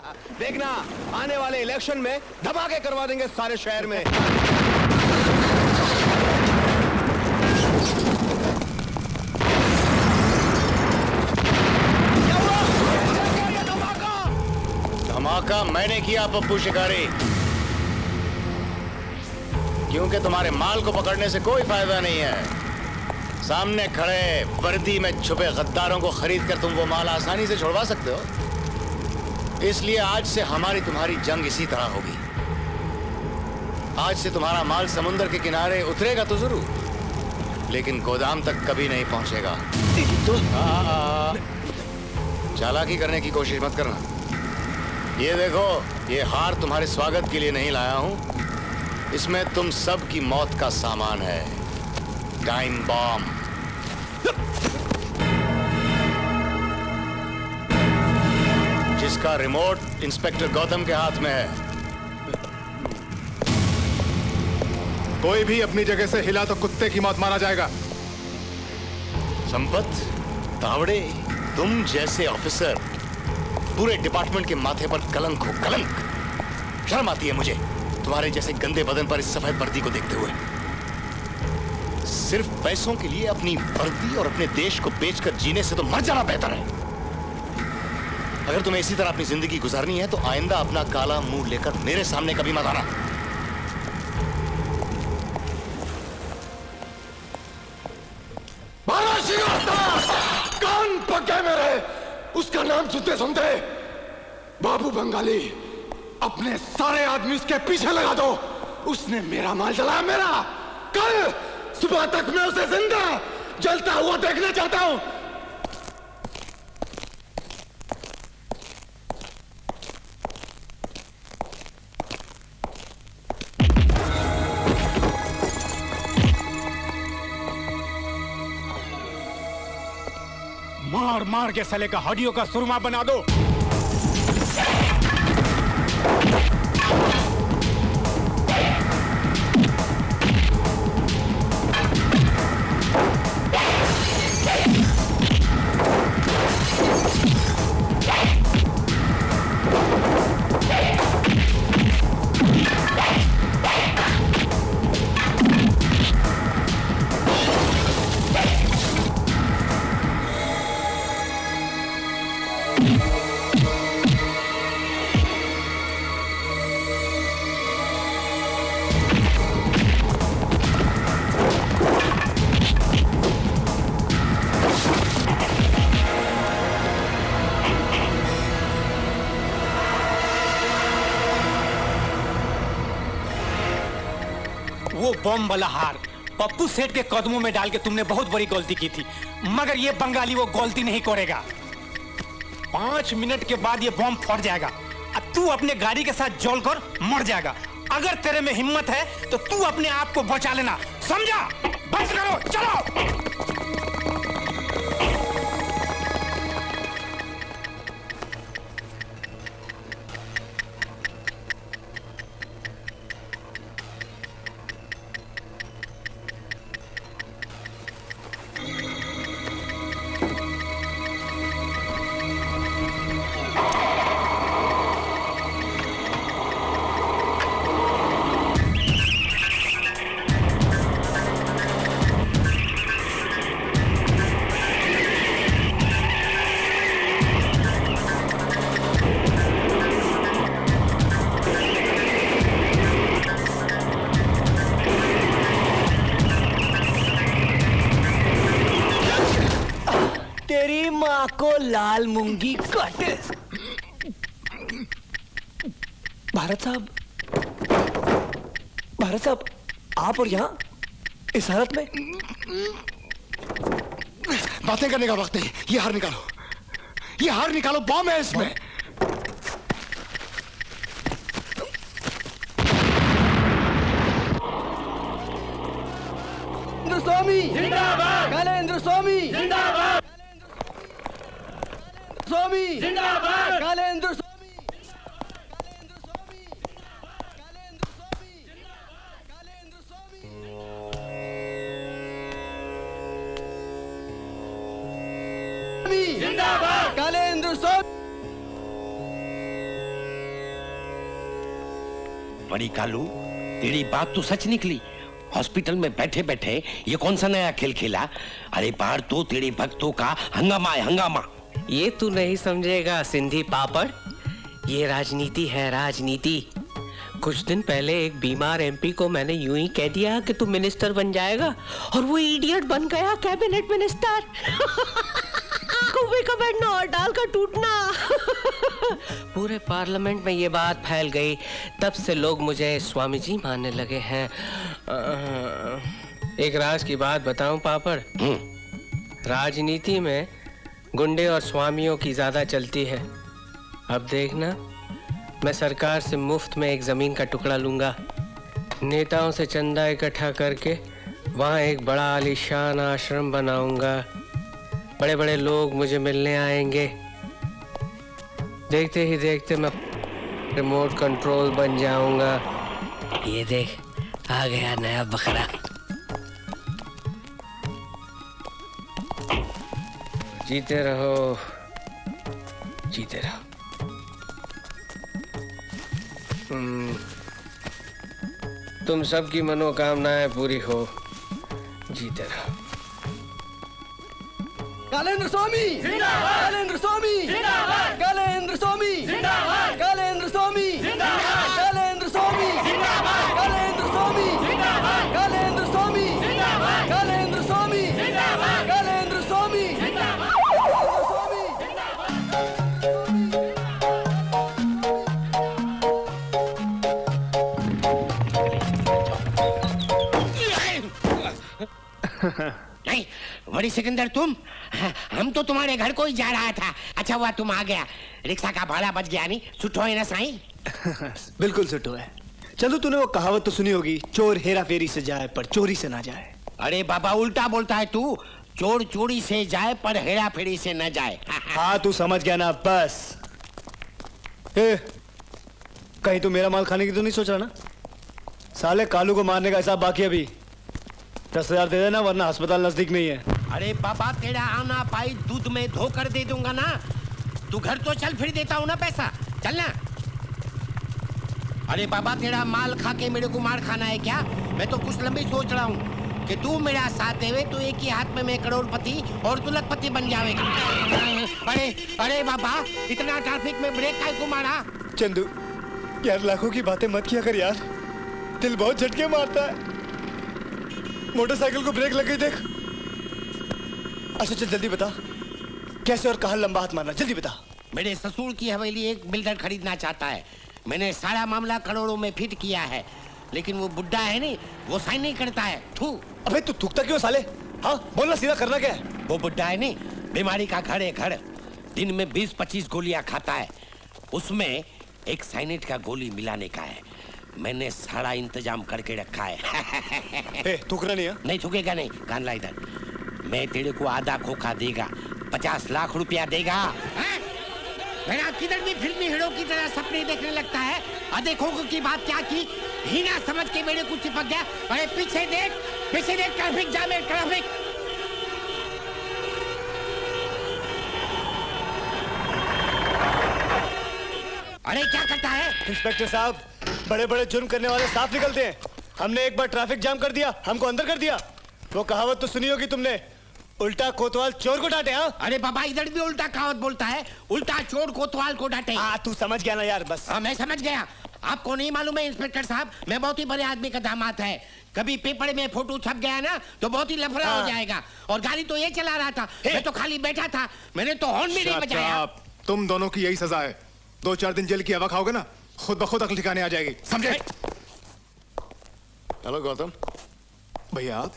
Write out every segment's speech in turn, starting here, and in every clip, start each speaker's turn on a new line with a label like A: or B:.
A: देखना आने वाले इलेक्शन में धमाके करवा देंगे सारे शहर में।
B: धमाका मैंने किया पप्पू शिकारी, क्योंकि तुम्हारे माल को पकड़ने से कोई फायदा नहीं है। सामने खड़े वर्दी में छुपे गद्दारों को खरीद कर तुम वो माल आसानी से छुड़वा सकते हो। इसलिए आज से हमारी तुम्हारी जंग इसी तरह होगी। आज से तुम्हारा माल समुद्र के किनारे उतरेगा तो जरूर, लेकिन गोदाम तक कभी नहीं पहुंचेगा। चालाकी करने की कोशिश मत करना। ये देखो, ये हार तुम्हारे स्वागत के लिए नहीं लाया हूं। इसमें तुम सब की मौत का सामान है, टाइम बॉम्ब। जिसका रिमोट इंस्पेक्टर गौतम के हाथ में है।
C: कोई भी अपनी जगह से हिला तो कुत्ते की मौत मारा जाएगा।
B: संपत, तावड़े, तुम जैसे ऑफिसर पूरे डिपार्टमेंट के माथे पर कलंक हो, कलंक। शर्म आती है मुझे तुम्हारे जैसे गंदे बदन पर इस सफेद वर्दी को देखते हुए। सिर्फ पैसों के लिए अपनी वर्दी और अपने देश को बेचकर जीने से तो मर जाना बेहतर है। अगर तुम्हें इसी तरह अपनी जिंदगी गुजारनी है तो आइंदा अपना काला मुंह लेकर मेरे सामने कभी मत आना।
D: कान पके मेरे, उसका नाम सुनते सुनते बाबू बंगाली, अपने सारे आदमी उसके पीछे लगा दो। उसने मेरा माल जलाया, मेरा। कल सुबह तक मैं उसे जिंदा जलता हुआ देखना चाहता हूं।
E: मार मार के साले का हड्डियों का सुरमा बना दो। वो बम वाला हार पप्पू सेठ के कदमों में डाल के तुमने बहुत बड़ी गलती की थी, मगर ये बंगाली वो गलती नहीं करेगा। 5 मिनट के बाद ये बम फट जाएगा और तू अपने गाड़ी के साथ जलकर मर जाएगा। अगर तेरे में हिम्मत है तो तू अपने आप को बचा लेना, समझा? बस करो, चलो।
F: तेरी माँ को लाल मूंगी कट। भारत साहब, आप और यहाँ इस हालत में?
D: बातें करने का वक्त नहीं, ये हार निकालो, ये हार निकालो, बॉम्ब है इसमें।
F: स्वामी जिंदाबाद, कालेंद्र स्वामी जिंदाबाद, स्वामी जिंदाबाद, कालेंद्र स्वामी, कालेंद्र स्वामी, कालेंद्र स्वामी, कालेंद्र स्वामी जिंदाबाद, कालेंद्र स्वामी।
G: बड़ी कालू, तेरी बात तो सच निकली। हॉस्पिटल में बैठे बैठे ये कौन सा नया खेल खेला? अरे बाहर तो तेरे भक्तों का हंगामा है, हंगामा।
F: ये तू नहीं समझेगा सिंधी पापड़, ये राजनीति है, राजनीति। कुछ दिन पहले एक बीमार एमपी को मैंने यूं ही कह दिया कि तू मिनिस्टर बन जाएगा, और वो इडियट बन गया कैबिनेट मिनिस्टर। कुएं का बैठना और डाल का टूटना। पूरे पार्लियामेंट में ये बात फैल गई, तब से लोग मुझे स्वामी जी मानने लगे हैं। एक राज की बात बताऊं पापड़, राजनीति में गुंडे और स्वामियों की ज्यादा चलती है। अब देखना, मैं सरकार से मुफ्त में एक जमीन का टुकड़ा लूंगा, नेताओं से चंदा इकट्ठा करके वहां एक बड़ा आलीशान आश्रम बनाऊंगा। बड़े बड़े लोग मुझे मिलने आएंगे। देखते ही देखते मैं रिमोट कंट्रोल बन जाऊंगा। ये देख, आ गया नया बकरा। जीते रहो, जीते रहो। तुम सबकी मनोकामनाएं पूरी हो, जीते रहो।
H: कालेंद्र स्वामी जिंदाबाद, कालेंद्र स्वामी जिंदाबाद, कालेंद्र स्वामी जिंदाबाद, कालेंद्र स्वामी जिंदाबाद, कालेंद्र स्वामी जिंदाबाद, कालेंद्र स्वामी जिंदाबाद, कालेंद्र स्वामी जिंदाबाद, कालेंद्र स्वामी जिंदाबाद, कालेंद्र स्वामी जिंदाबाद।
G: नहीं, बड़ी सिकंदर तुम, हम तो तुम्हारे घर को ही जा रहा था। अच्छा हुआ तुम आ गया, रिक्शा का भाड़ा बच गया। नहीं सुठो है ना साईं?
I: बिल्कुल सुठो है। चलो, तूने वो कहावत तो सुनी होगी, चोर हेरा फेरी से जाए पर चोरी से ना जाए।
G: अरे बाबा, उल्टा बोलता है तू। चोर चोरी से जाए पर हेरा फेरी से न जाए।
I: हाँ, तू समझ गया ना। बस कहीं तू मेरा माल खाने की तो नहीं सोच रहा ना? साले कालू को मारने का हिसाब बाकी अभी। 10,000 दे देना, वरना अस्पताल नजदीक में ही है।
G: अरे बाबा, तेरा आना पाई दूध में धोकर दे दूंगा ना। तू घर तो चल, फिर देता हूँ ना पैसा। चल ना। अरे बाबा, तेरा माल खा के मेरे को मार खाना है क्या? मैं तो कुछ लंबी सोच रहा हूँ कि तू मेरा साथ देवे तो एक ही हाथ में मैं करोड़पति और तू लखपति बन जाएगा। अरे अरे बाबा, इतना ट्रैफिक में ब्रेक काहे को मारा?
I: चंदू यार, लाखों की बातें मत किया कर यार, दिल बहुत झटके मारता है। मोटरसाइकिल को ब्रेक लग गई, देख। अच्छा चल, जल्दी बता कैसे और कहां लंबा हाथ मारना, जल्दी बता।
G: मेरे ससुर की हवेली एक बिल्डर खरीदना चाहता है। मैंने सारा मामला करोड़ों में फिट किया है, लेकिन वो बुड्ढा है नहीं, वो साइन नहीं करता है। थू।
I: अबे तू थूकता क्यों साले? हाँ बोलना, सीधा करना क्या है?
G: वो बुड्ढा है नहीं, बीमारी का घर है, घर। दिन में 20-25 गोलियां खाता है, उसमें एक साइनेट का गोली मिलाने का है। मैंने सारा इंतजाम करके रखा है।
I: थूकना नहीं है?
G: नहीं थूकेगा नहीं, कान ला इधर। मैं तेरे को आधा खोखा देगा, 50 लाख रुपया देगा। मेरा किधर भी फिल्मी हीरो की तरह सपने देखने लगता है। आधे खोखो की बात क्या की, हीना समझ के मेरे को चिपक गया। अरे पीछे देख, पीछे देख, ट्रैफिक जाम है, ट्रैफिक। अरे क्या करता है?
I: इंस्पेक्टर साहब, बड़े बड़े जुर्म करने वाले साफ निकलते हैं। हमने एक बार ट्रैफिक जाम कर दिया, हमको अंदर कर दिया। वो कहावत तो सुनी होगी तुमने, उल्टा कोतवाल चोर को डांटे। हाँ
G: अरे बाबा, इधर भी उल्टा कहावत बोलता है, उल्टा चोर कोतवाल को डांटे।
I: हाँ तू समझ गया ना यार, बस।
G: हाँ मैं समझ गया। आपको नहीं मालूम है इंस्पेक्टर साहब, मैं बहुत ही बड़े आदमी का दामाद है। कभी पेपर में फोटो छप गया ना तो बहुत ही लफड़ा हो जाएगा। और गाड़ी तो ये चला रहा था, मैं तो खाली बैठा था, मैंने तो हॉर्न भी नहीं बजाया।
C: तुम दोनों की यही सजा है। 2-4 दिन जेल की हवा खाओगे ना, खुद ब खुद अकल ठिकाने आ जाएगी, समझे?
B: हेलो गौतम
C: भैया आप?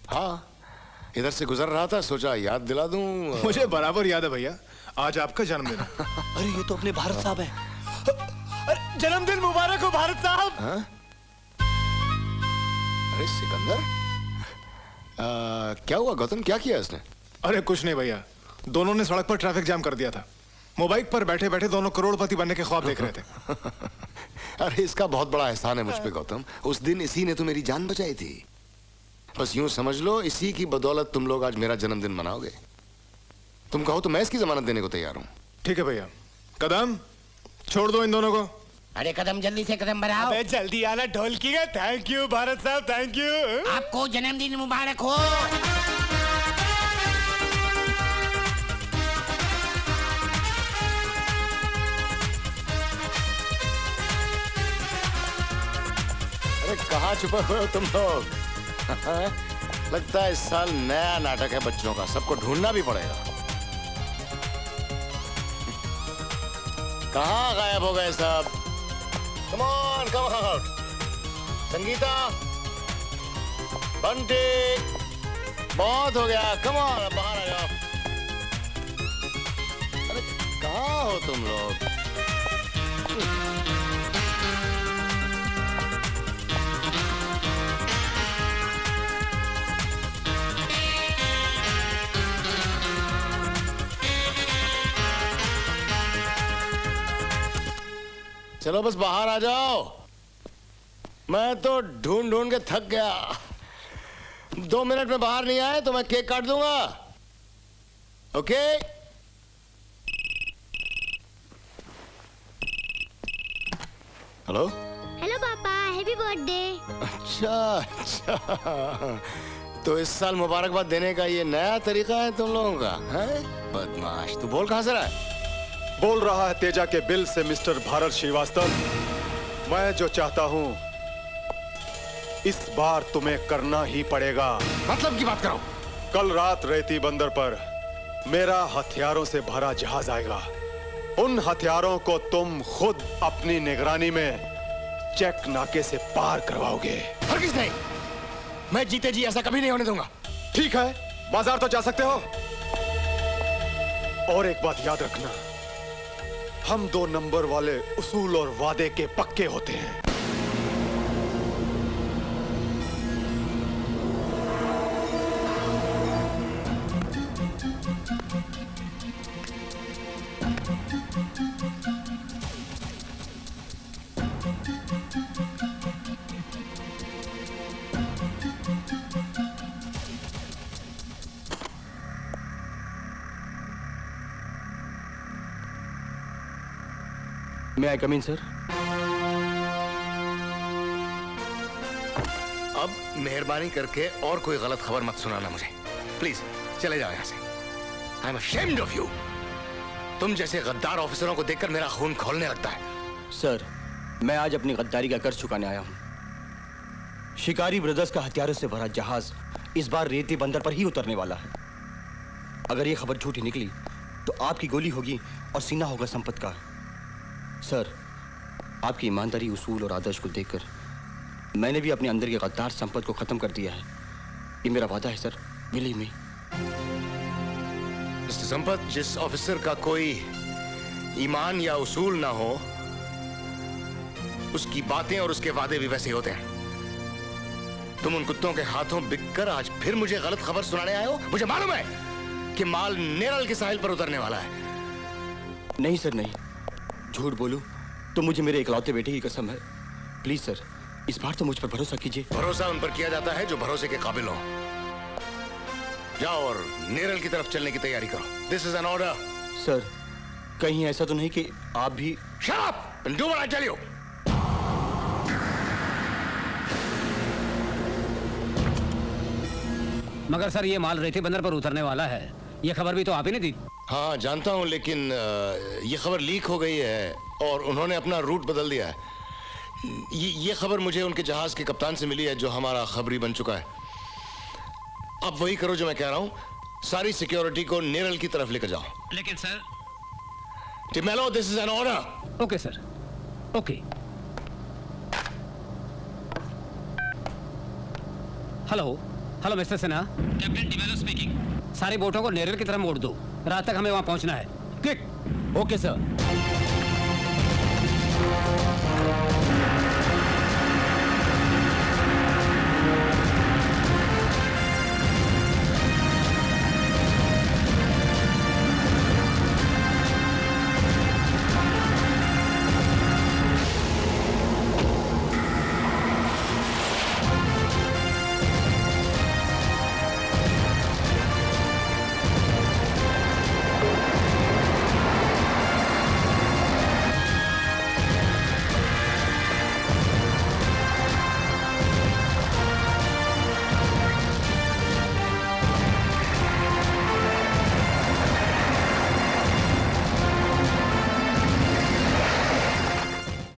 B: हाँ, इधर से गुजर रहा था, सोचा याद दिला दूं।
C: मुझे बराबर याद है भैया, आज आपका जन्मदिन है।
I: अरे ये तो अपने भारत साहब है। जन्मदिन मुबारक हो भारत साहब।
B: हाँ? अरे सिकंदर, क्या हुआ गौतम, क्या किया इसने?
C: अरे कुछ नहीं भैया, दोनों ने सड़क पर ट्रैफिक जाम कर दिया था। मोबाइल पर बैठे बैठे दोनों करोड़पति बनने के ख्वाब देख रहे थे।
B: अरे इसका बहुत बड़ा एहसान है मुझ पे गौतम, उस दिन इसी ने तो मेरी जान बचाई थी। बस यूं समझ लो, इसी की बदौलत तुम लोग आज मेरा जन्मदिन मनाओगे। तुम कहो तो मैं इसकी जमानत देने को तैयार हूं।
C: ठीक है भैया, कदम छोड़ दो इन दोनों को।
G: अरे कदम जल्दी से कदम बढ़ाओ।
I: अबे जल्दी आना ढोलकी का। थैंक यू भारत साहब, थैंक यू।
G: आपको जन्मदिन मुबारक हो।
B: अरे कहाँ छुपे हुए हो तुम लोग? लगता है इस साल नया नाटक है बच्चों का, सबको ढूंढना भी पड़ेगा। कहाँ गायब हो गए सब? Come on, come on. Sangeeta, Bunty, बहुत हो गया, कम ऑन, बाहर आ जाओ। अरे कहाँ हो तुम लोग? चलो बस बाहर आ जाओ, मैं तो ढूंढ ढूंढ के थक गया। 2 मिनट में बाहर नहीं आए तो मैं केक काट दूंगा। ओके? हेलो?
J: हेलो पापा, हैप्पी बर्थडे।
B: अच्छा, तो इस साल मुबारकबाद देने का ये नया तरीका है तुम लोगों का, हैं? बदमाश, तू बोल कहां से रहा है?
D: बोल रहा है तेजा के बिल से मिस्टर भारत श्रीवास्तव। मैं जो चाहता हूं इस बार तुम्हें करना ही पड़ेगा।
B: मतलब की बात करो।
D: कल रात रेती बंदर पर मेरा हथियारों से भरा जहाज आएगा। उन हथियारों को तुम खुद अपनी निगरानी में चेक नाके से पार करवाओगे।
B: हरगिज़ नहीं, मैं जीते जी ऐसा कभी नहीं होने दूंगा।
D: ठीक है, बाजार तो जा सकते हो। और एक बात याद रखना, हम 2 नंबर वाले उसूल और वादे के पक्के होते हैं।
H: May I come in, sir?
B: अब मेहरबानी करके और कोई गलत खबर मत सुनाना मुझे, प्लीज चले जाओ यहाँ से। I am ashamed of you। तुम जैसे गद्दार ऑफिसरों को देखकर मेरा खून खौलने लगता है।
H: सर, मैं आज अपनी गद्दारी का कर्ज चुकाने आया हूँ। शिकारी ब्रदर्स का हथियारों से भरा जहाज इस बार रेती बंदर पर ही उतरने वाला है। अगर ये खबर झूठी निकली तो आपकी गोली होगी और सीना होगा संपत का। सर, आपकी ईमानदारी, उसूल और आदर्श को देखकर मैंने भी अपने अंदर के गद्दार संपत को खत्म कर दिया है। ये मेरा वादा है sir, believe me.
B: Mister Sampat, जिस ऑफिसर का कोई ईमान या उसूल ना हो, उसकी बातें और उसके वादे भी वैसे ही होते हैं। तुम उन कुत्तों के हाथों बिककर आज फिर मुझे गलत खबर सुनाने आए हो। मुझे मालूम है कि माल नेरल के साहिल पर उतरने वाला है।
H: नहीं सर, नहीं। झूठ बोलूं तो मुझे मेरे इकलौते बेटे की कसम है। प्लीज सर, इस बार तो मुझ पर भरोसा कीजिए।
B: भरोसा उन पर किया जाता है जो भरोसे के काबिल हो। जाओ और नेरल की तरफ चलने की तैयारी करो। This is an order.
H: Sir, कहीं ऐसा तो नहीं कि आप भी?
B: Shut up and do what I tell you.
K: मगर सर, ये माल रेती बंदर पर उतरने वाला है, ये खबर भी तो आप ही ने दी।
B: हाँ जानता हूँ, लेकिन ये खबर लीक हो गई है और उन्होंने अपना रूट बदल दिया है। ये खबर मुझे उनके जहाज के कप्तान से मिली है जो हमारा खबरी बन चुका है। अब वही करो जो मैं कह रहा हूँ, सारी सिक्योरिटी को नेरल की तरफ लेकर जाओ।
K: लेकिन sir.
B: Timelo, this is an order.
K: Okay sir, okay. Hello hello mister Sinha, captain Timelo speaking. सारी बोटों को नेरल की तरफ मोड़ दो, रात तक हमें वहां पहुंचना है। क्विक।
H: Okay sir.